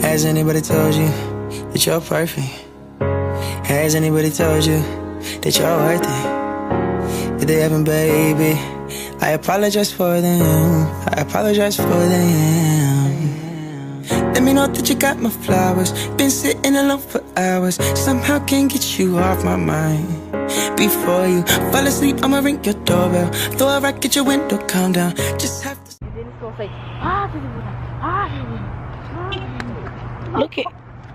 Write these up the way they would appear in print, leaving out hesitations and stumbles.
Has anybody told you that you're perfect? Has anybody told you that you're worth it? If they haven't, baby, I apologize for them. I apologize for them. Let me know that you got my flowers. Been sitting alone for hours. Somehow can't get you off my mind. Before you fall asleep, I'ma ring your doorbell. Throw a rock at your window, calm down. Just have to. And then it's gonna say,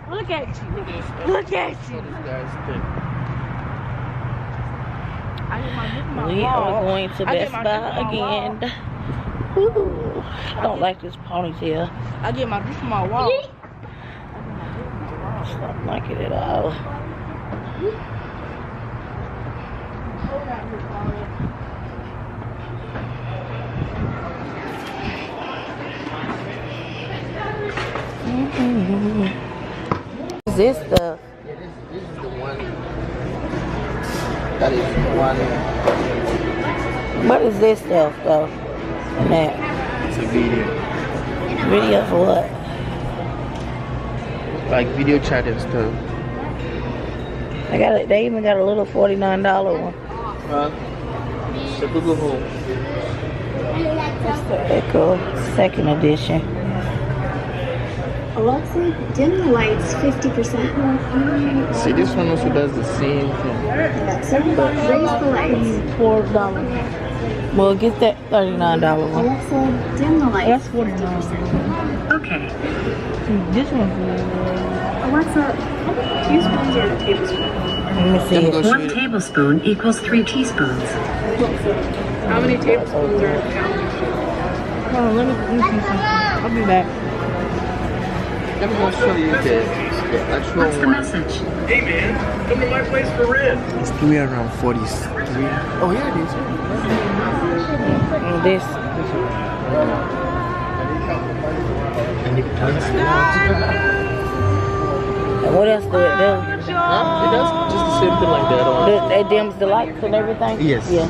look at you. Look at you. We are going to Best Buy again. Ooh, I don't like this ponytail. I get my juice from my wall. I don't like it at all. What's this stuff? Yeah, this is the one. That is the one. What is this stuff though? That. It's a video. Video for what? Like video chat and stuff. They even got a little $49 one. It's a Google Home. That's the Echo second edition. Alexa, dim the lights 50%. See, this one also does the same thing. Alexa, raise the lights. $4. Well, get that $39 one. Alexa, dim the lights. That's $49. Okay. This one's Alexa, how many teaspoons are a tablespoon? let me see it. 1 tablespoon equals 3 teaspoons. How many tablespoons are in a pound? Hold on, let me see something. I'll be back. Let me go show you the actual What's the one. message? Hey man, come to my place for rent. It's 3 around 43. Oh yeah, it is. And this. And it turns And what else do it do? It does just the same thing like the other one. It dims the lights and everything? Yes. Yeah.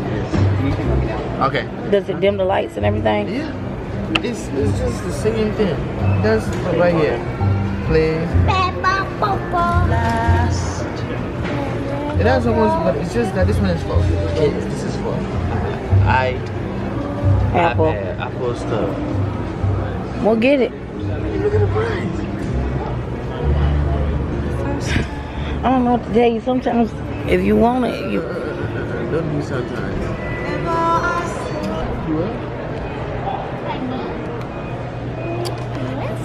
Yes. Okay. Does it dim the lights and everything? Yeah. It's just the same thing. That's right here. Play. It has almost, but it's just that this one is for kids. This is for Apple stuff. We'll get it. Look at the price. I don't know what to tell you. Sometimes, if you want it, you. Don't do sometimes. You will?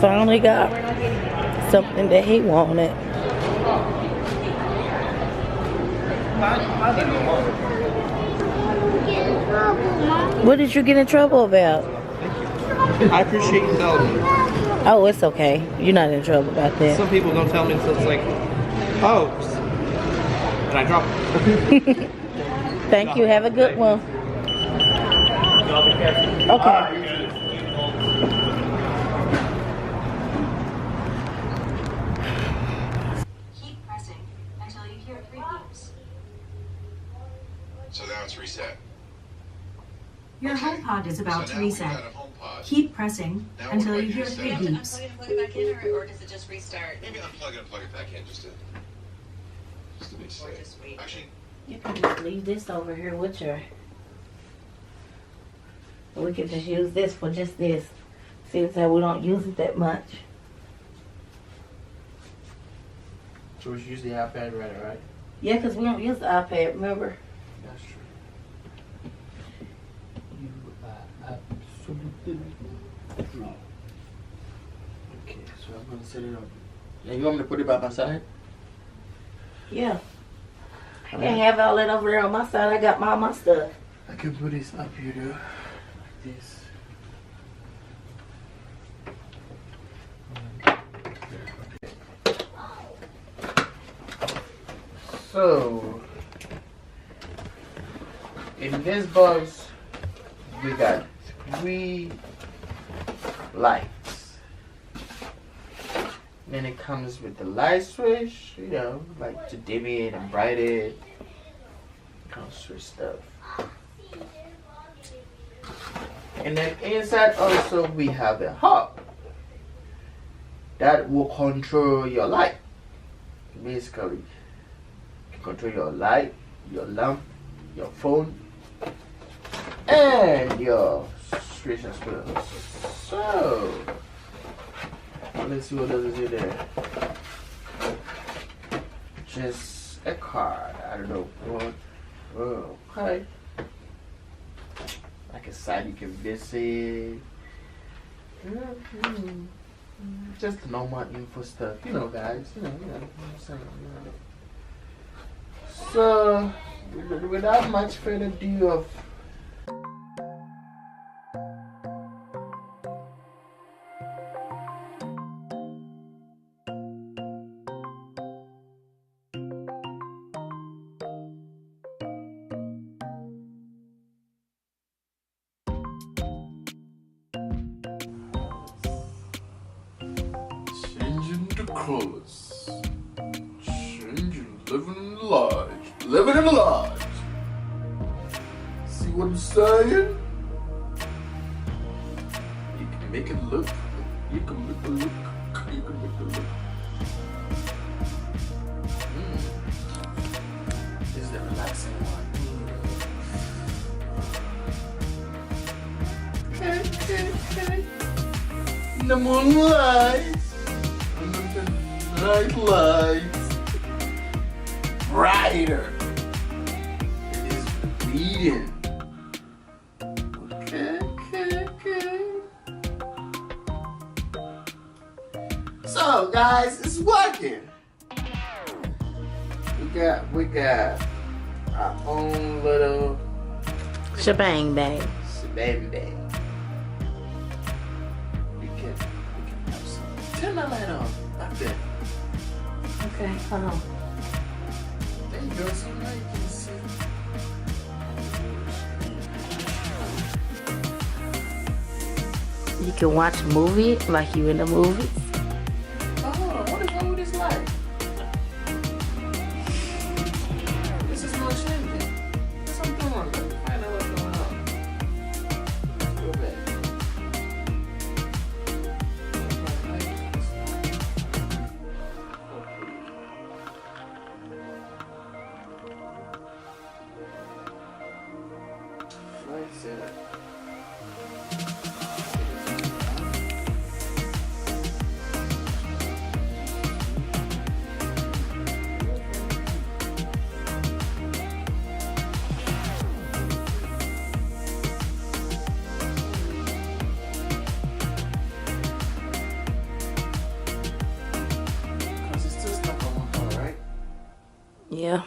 Finally got something that he wanted. What did you get in trouble about? I appreciate you telling me. Oh, it's okay. You're not in trouble about that. Some people don't tell me until it's like, oh, and I drop it. Thank you. Have a good one. Okay. Keep pressing until you hear 3 beeps. So now it's reset. Your HomePod is about to So now we've reset. got a HomePod. Keep pressing Now until we're you hear ready to 3 set. beeps. Unplug it and plug it back in, or does it just restart? Maybe unplug it and plug it back in just to be Or safe. just wait? Actually, You can just leave this over here with your. We can just use this for just this. Seems that we don't use it that much. So we should use the iPad right? Yeah, because we don't use the iPad, remember? That's true. You are absolutely true. Okay, so I'm gonna set it up. And you want me to put it by my side? Yeah. I can't have all that over there on my side. I got my stuff. I can put this up here though. Like this. So in this box we got 3 lights. Then it comes with the light switch, you know, like to dim it and bright it. Kind of switch stuff. And then inside also we have the hub. that will control your light. Basically, you can control your light, your lamp, your phone, and your switch as well. So let's see what does it do there. Just a card. I don't know what. Oh, okay. Like a site you can visit. Just normal info stuff, you know, guys. You know what I'm saying. So, without much further ado of changing the colors, changing, living in large. See what I'm saying? You can make it look, you can make it look, you can make it look. This is the relaxing one. Okay. In the moonlight. Night lights brighter. It is bleeding. Okay. So guys, it's working. We got our own little Shebang bang. bang. We can have some. Turn the light on up there. Okay, hold on. There you go, so now you can see. You can watch a movie like you in the movies. Oh, what is wrong with this light? This is not changing. There's something wrong. Let me find out what's going on. Let's go back. Yeah.